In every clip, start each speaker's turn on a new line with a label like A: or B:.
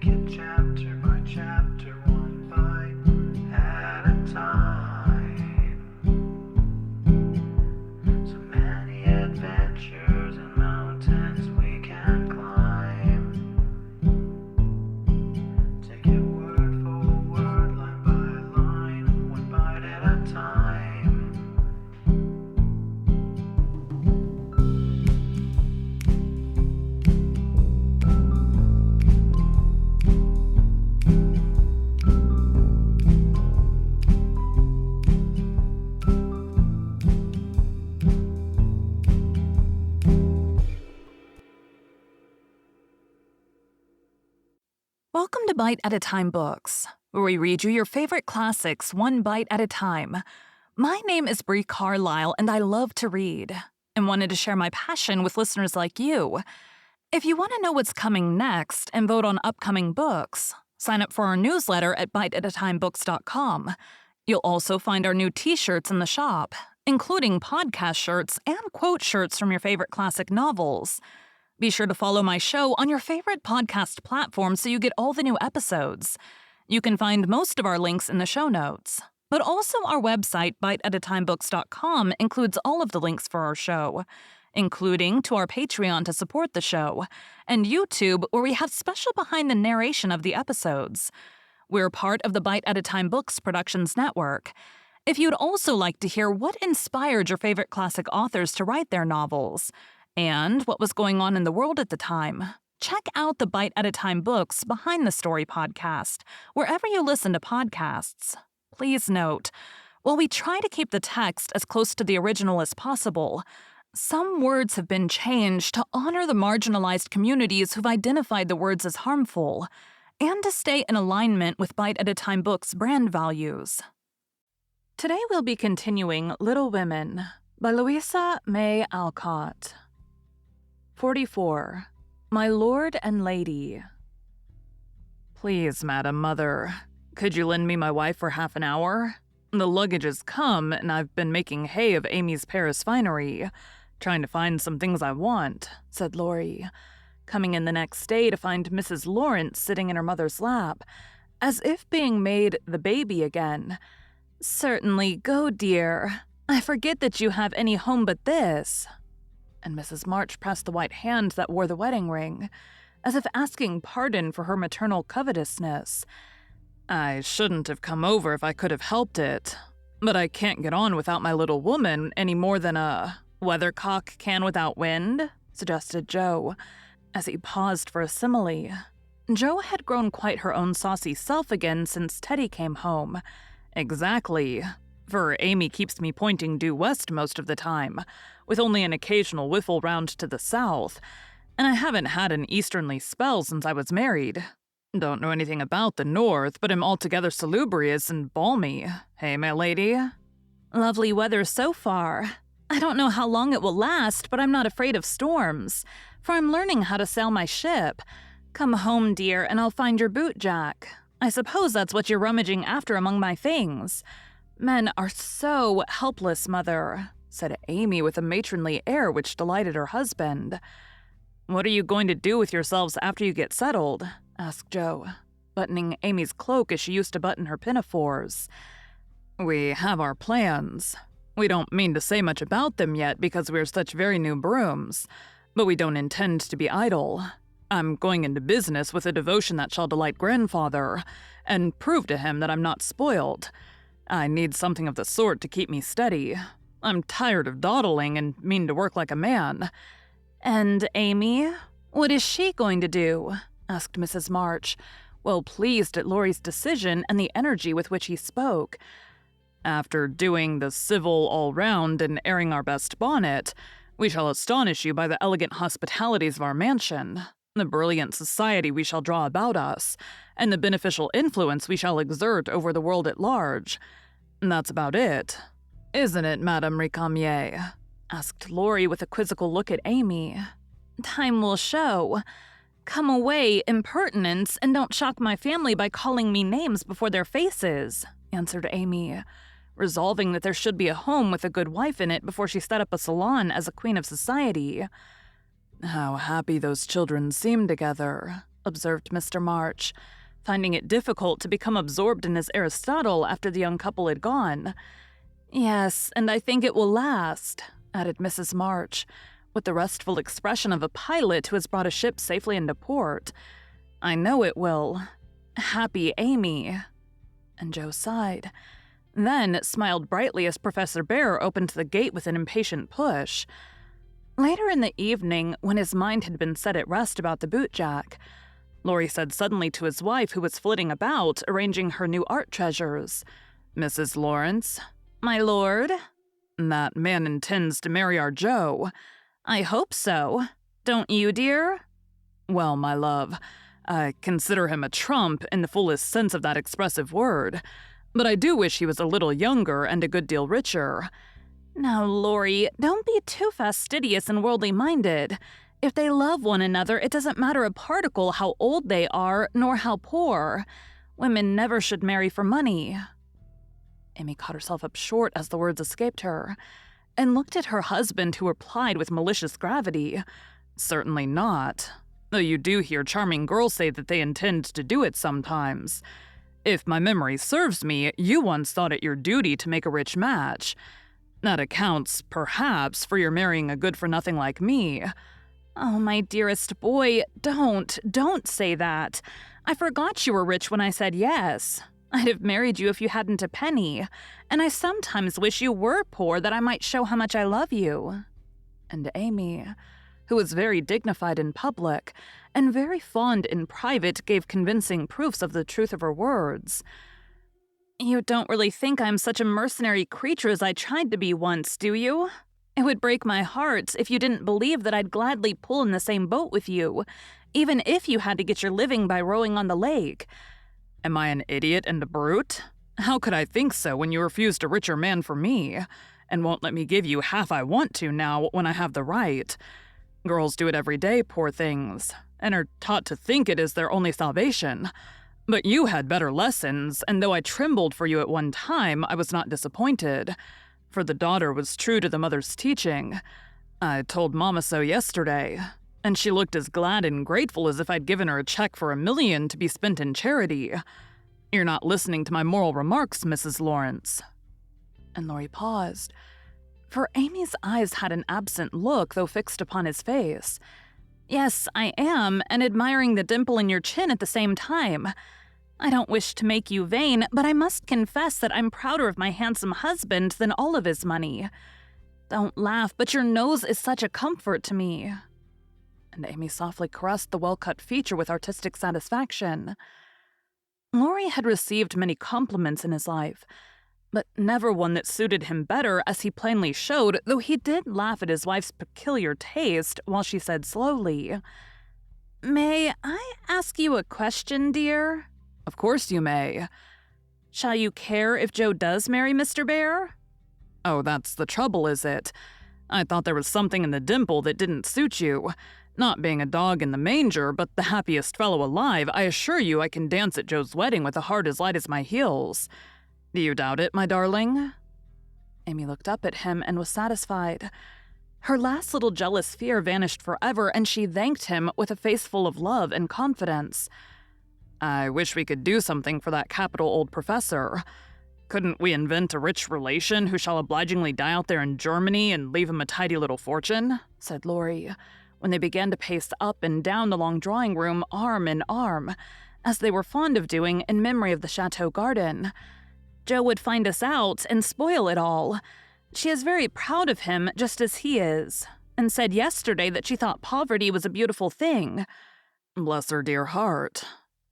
A: it chapter by chapter, one bite at a time. So many adventures and mountains we can climb. Take it word for word, line by line, one bite at a time.
B: Welcome to Bite at a Time Books, where we read you your favorite classics one bite at a time. My name is Bree Carlile, and I love to read, and wanted to share my passion with listeners like you. If you want to know what's coming next and vote on upcoming books, sign up for our newsletter at biteatatimebooks.com. You'll also find our new t-shirts in the shop, including podcast shirts and quote shirts from your favorite classic novels. Be sure to follow my show on your favorite podcast platform so you get all the new episodes. You can find most of our links in the show notes. But also our website, biteatatimebooks.com, includes all of the links for our show, including to our Patreon to support the show, and YouTube, where we have special behind the narration of the episodes. We're part of the Bite at a Time Books Productions Network. If you'd also like to hear what inspired your favorite classic authors to write their novels, and what was going on in the world at the time, check out the Bite at a Time Books Behind the Story podcast, wherever you listen to podcasts. Please note, while we try to keep the text as close to the original as possible, some words have been changed to honor the marginalized communities who've identified the words as harmful, and to stay in alignment with Bite at a Time Books' brand values. Today we'll be continuing Little Women by Louisa May Alcott. 44. My Lord and Lady. Please, Madam Mother, could you lend me my wife for half an hour? The luggage has come, and I've been making hay of Amy's Paris finery, trying to find some things I want, said Laurie, coming in the next day to find Mrs. Lawrence sitting in her mother's lap, as if being made the baby again. Certainly, go, dear. I forget that you have any home but this. And Mrs. March pressed the white hand that wore the wedding ring, as if asking pardon for her maternal covetousness. I shouldn't have come over if I could have helped it, but I can't get on without my little woman any more than a weathercock can without wind, suggested Jo, as he paused for a simile. Jo had grown quite her own saucy self again since Teddy came home. Exactly, for Amy keeps me pointing due west most of the time, with only an occasional whiffle round to the south, and I haven't had an easterly spell since I was married. Don't know anything about the north, but am altogether salubrious and balmy. Hey, my lady? Lovely weather so far. I don't know how long it will last, but I'm not afraid of storms, for I'm learning how to sail my ship. Come home, dear, and I'll find your boot jack. I suppose that's what you're rummaging after among my things. Men are so helpless, Mother, said Amy with a matronly air which delighted her husband. What are you going to do with yourselves after you get settled? Asked Jo, buttoning Amy's cloak as she used to button her pinafores. We have our plans. We don't mean to say much about them yet because we're such very new brooms, but we don't intend to be idle. I'm going into business with a devotion that shall delight grandfather, and prove to him that I'm not spoiled. I need something of the sort to keep me steady. I'm tired of dawdling and mean to work like a man. And Amy? What is she going to do? Asked Mrs. March, well pleased at Laurie's decision and the energy with which he spoke. After doing the civil all round and airing our best bonnet, we shall astonish you by the elegant hospitalities of our mansion, the brilliant society we shall draw about us, and the beneficial influence we shall exert over the world at large. That's about it. Isn't it, Madame Récamier? Asked Laurie with a quizzical look at Amy. Time will show. Come away, impertinence, and don't shock my family by calling me names before their faces, answered Amy, resolving that there should be a home with a good wife in it before she set up a salon as a queen of society. How happy those children seem together, observed Mr. March, finding it difficult to become absorbed in his Aristotle after the young couple had gone. "Yes, and I think it will last," added Mrs. March, with the restful expression of a pilot who has brought a ship safely into port. "I know it will. Happy Amy." And Joe sighed, then smiled brightly as Professor Bear opened the gate with an impatient push. Later in the evening, when his mind had been set at rest about the bootjack, Laurie said suddenly to his wife, who was flitting about, arranging her new art treasures, "Mrs. Lawrence." "My lord?" "That man intends to marry our Joe." "I hope so. Don't you, dear?" "Well, my love, I consider him a trump in the fullest sense of that expressive word, but I do wish he was a little younger and a good deal richer." "Now, Laurie, don't be too fastidious and worldly-minded. If they love one another, it doesn't matter a particle how old they are, nor how poor. Women never should marry for money." Amy caught herself up short as the words escaped her, and looked at her husband, who replied with malicious gravity, "Certainly not, though you do hear charming girls say that they intend to do it sometimes. If my memory serves me, you once thought it your duty to make a rich match. That accounts, perhaps, for your marrying a good-for-nothing like me." "Oh, my dearest boy, don't say that. I forgot you were rich when I said yes. I'd have married you if you hadn't a penny, and I sometimes wish you were poor that I might show how much I love you." And Amy, who was very dignified in public and very fond in private, gave convincing proofs of the truth of her words. "You don't really think I'm such a mercenary creature as I tried to be once, do you? It would break my heart if you didn't believe that I'd gladly pull in the same boat with you, even if you had to get your living by rowing on the lake." "Am I an idiot and a brute? How could I think so when you refused a richer man for me, and won't let me give you half I want to now when I have the right? Girls do it every day, poor things, and are taught to think it is their only salvation. But you had better lessons, and though I trembled for you at one time, I was not disappointed, for the daughter was true to the mother's teaching. I told Mama so yesterday, and she looked as glad and grateful as if I'd given her a check for $1 million to be spent in charity. You're not listening to my moral remarks, Mrs. Lawrence." And Laurie paused, for Amy's eyes had an absent look, though fixed upon his face. "Yes, I am, and admiring the dimple in your chin at the same time. I don't wish to make you vain, but I must confess that I'm prouder of my handsome husband than all of his money. Don't laugh, but your nose is such a comfort to me." And Amy softly caressed the well-cut feature with artistic satisfaction. Laurie had received many compliments in his life, but never one that suited him better, as he plainly showed, though he did laugh at his wife's peculiar taste while she said slowly, "May I ask you a question, dear?" "Of course you may." "Shall you care if Joe does marry Mr. Bear?" "Oh, that's the trouble, is it? I thought there was something in the dimple that didn't suit you. Not being a dog in the manger, but the happiest fellow alive, I assure you I can dance at Joe's wedding with a heart as light as my heels. Do you doubt it, my darling?" Amy looked up at him and was satisfied. Her last little jealous fear vanished forever, and she thanked him with a face full of love and confidence. "I wish we could do something for that capital old professor. Couldn't we invent a rich relation who shall obligingly die out there in Germany and leave him a tidy little fortune?" said Laurie, when they began to pace up and down the long drawing room arm in arm, as they were fond of doing in memory of the chateau garden. "Joe would find us out and spoil it all. She is very proud of him, just as he is, and said yesterday that she thought poverty was a beautiful thing." "Bless her dear heart.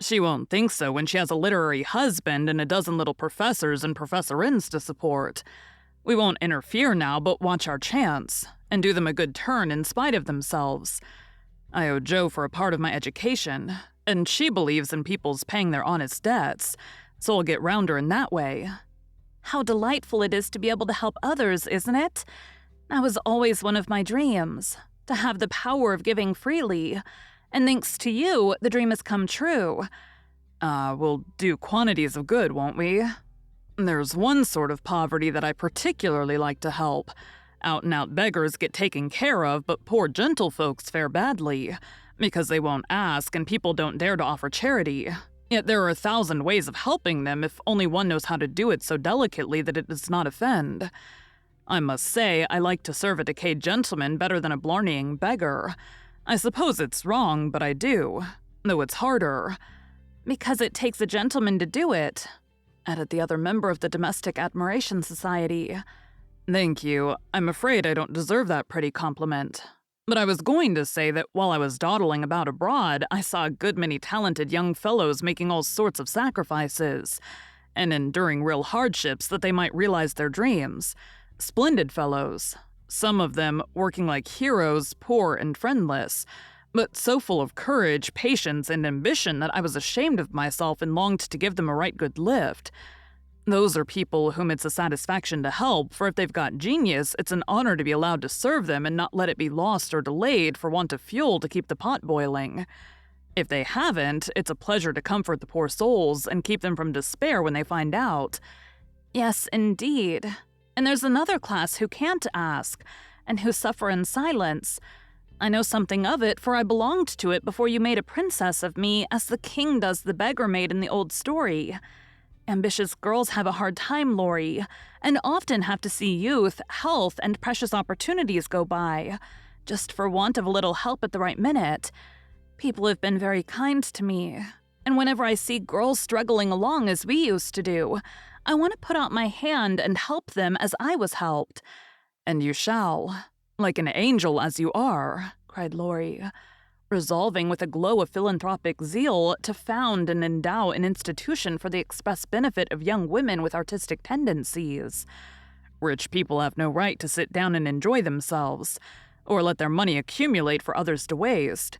B: She won't think so when she has a literary husband and a dozen little professors and professorins to support. We won't interfere now, but watch our chance, and do them a good turn in spite of themselves. I owe Joe for a part of my education, and she believes in people's paying their honest debts, so I'll get round her in that way." "How delightful it is to be able to help others, isn't it? That was always one of my dreams, to have the power of giving freely. And thanks to you, the dream has come true." We'll do quantities of good, won't we? There's one sort of poverty that I particularly like to help. Out-and-out beggars get taken care of, but poor gentlefolks fare badly. because they won't ask and people don't dare to offer charity. Yet there are 1,000 ways of helping them if only one knows how to do it so delicately that it does not offend. I must say, I like to serve a decayed gentleman better than a blarneying beggar. I suppose it's wrong, but I do, though it's harder. Because it takes a gentleman to do it, added the other member of the Domestic Admiration Society. Thank you. I'm afraid I don't deserve that pretty compliment. But I was going to say that while I was dawdling about abroad, I saw a good many talented young fellows making all sorts of sacrifices, and enduring real hardships that they might realize their dreams. Splendid fellows. Some of them working like heroes, poor and friendless, but so full of courage, patience, and ambition that I was ashamed of myself and longed to give them a right good lift. Those are people whom it's a satisfaction to help, for if they've got genius, it's an honor to be allowed to serve them and not let it be lost or delayed for want of fuel to keep the pot boiling. If they haven't, it's a pleasure to comfort the poor souls and keep them from despair when they find out. Yes, indeed. And there's another class who can't ask, and who suffer in silence. I know something of it, for I belonged to it before you made a princess of me, as the king does the beggar maid in the old story. Ambitious girls have a hard time, Laurie, and often have to see youth, health, and precious opportunities go by, just for want of a little help at the right minute. People have been very kind to me, and whenever I see girls struggling along as we used to do, I want to put out my hand and help them as I was helped. And you shall, like an angel as you are, cried Laurie, resolving with a glow of philanthropic zeal to found and endow an institution for the express benefit of young women with artistic tendencies. Rich people have no right to sit down and enjoy themselves, or let their money accumulate for others to waste.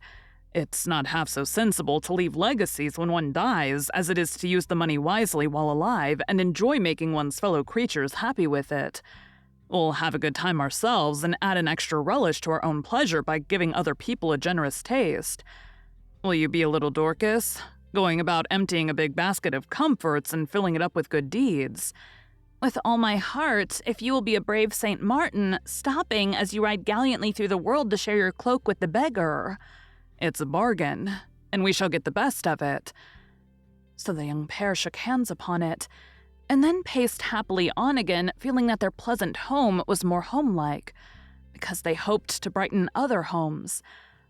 B: It's not half so sensible to leave legacies when one dies as it is to use the money wisely while alive and enjoy making one's fellow creatures happy with it. We'll have a good time ourselves and add an extra relish to our own pleasure by giving other people a generous taste. Will you be a little Dorcas, going about emptying a big basket of comforts and filling it up with good deeds? With all my heart, if you will be a brave St. Martin, stopping as you ride gallantly through the world to share your cloak with the beggar. It's a bargain, and we shall get the best of it. So the young pair shook hands upon it, and then paced happily on again, feeling that their pleasant home was more homelike, because they hoped to brighten other homes,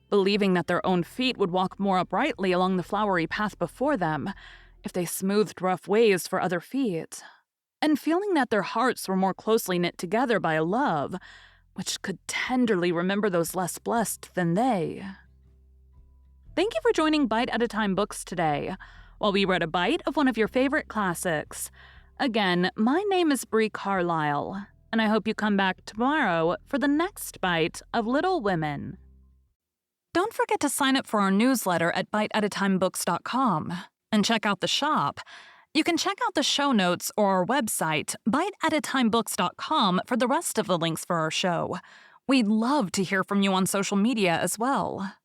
B: believing that their own feet would walk more uprightly along the flowery path before them if they smoothed rough ways for other feet, and feeling that their hearts were more closely knit together by a love which could tenderly remember those less blessed than they. Thank you for joining Bite at a Time Books today, while we read a bite of one of your favorite classics. Again, my name is Bree Carlile, and I hope you come back tomorrow for the next bite of Little Women. Don't forget to sign up for our newsletter at biteatatimebooks.com and check out the shop. You can check out the show notes or our website, biteatatimebooks.com, for the rest of the links for our show. We'd love to hear from you on social media as well.